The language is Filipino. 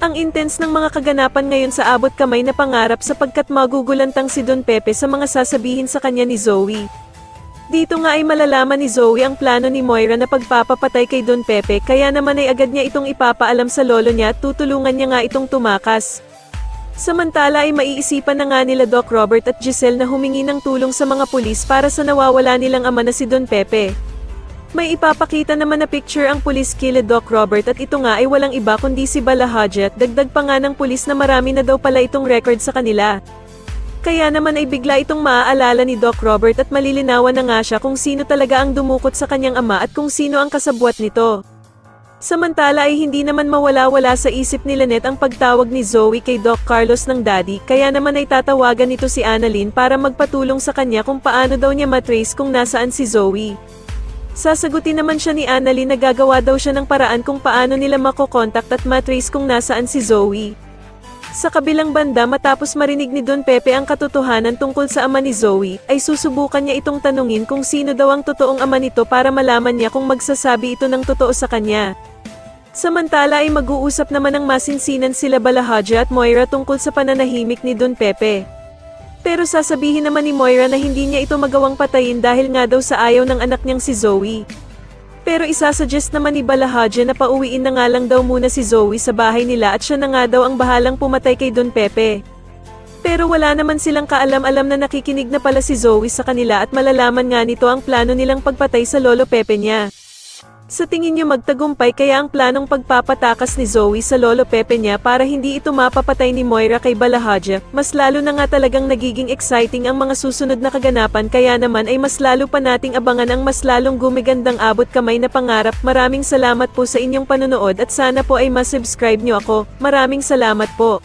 Ang intense ng mga kaganapan ngayon sa abot kamay na pangarap sapagkat magugulantang si Don Pepe sa mga sasabihin sa kanya ni Zoe. Dito nga ay malalaman ni Zoe ang plano ni Moira na pagpapapatay kay Don Pepe kaya naman ay agad niya itong ipapaalam sa lolo niya at tutulungan niya nga itong tumakas. Samantala ay maiisipan na nga nila Doc Robert at Giselle na humingi ng tulong sa mga pulis para sa nawawala nilang ama na si Don Pepe. May ipapakita naman na picture ang pulis kila Doc Robert at ito nga ay walang iba kundi si Bala Hadji at dagdag pa nga ng pulis na marami na daw pala itong record sa kanila. Kaya naman ay bigla itong maaalala ni Doc Robert at malilinawan na nga siya kung sino talaga ang dumukot sa kanyang ama at kung sino ang kasabwat nito. Samantala ay hindi naman mawala-wala sa isip ni Lynette ang pagtawag ni Zoe kay Doc Carlos ng daddy kaya naman ay tatawagan nito si Annalyn para magpatulong sa kanya kung paano daw niya matrace kung nasaan si Zoe. Sasagutin naman siya ni Annalyn na gagawa daw siya ng paraan kung paano nila makokontak at matrace kung nasaan si Zoe. Sa kabilang banda matapos marinig ni Don Pepe ang katotohanan tungkol sa ama ni Zoe, ay susubukan niya itong tanungin kung sino daw ang totoong ama nito para malaman niya kung magsasabi ito ng totoo sa kanya. Samantala ay mag-uusap naman ng masinsinan sila Bala Hadji at Moira tungkol sa pananahimik ni Don Pepe. Pero sasabihin naman ni Moira na hindi niya ito magawang patayin dahil nga daw sa ayaw ng anak niyang si Zoe. Pero isasuggest naman ni Bala Hadji na pauwiin na nga lang daw muna si Zoe sa bahay nila at siya na nga daw ang bahalang pumatay kay Don Pepe. Pero wala naman silang kaalam-alam na nakikinig na pala si Zoe sa kanila at malalaman nga nito ang plano nilang pagpatay sa lolo Pepe niya. Sa tingin niyo magtagumpay kaya ang planong pagpapatakas ni Zoe sa lolo Pepe niya para hindi ito mapapatay ni Moira kay Bala Hadji? Mas lalo na nga talagang nagiging exciting ang mga susunod na kaganapan kaya naman ay mas lalo pa nating abangan ang mas lalong gumigandang abot kamay na pangarap. Maraming salamat po sa inyong panonood at sana po ay masubscribe niyo ako. Maraming salamat po.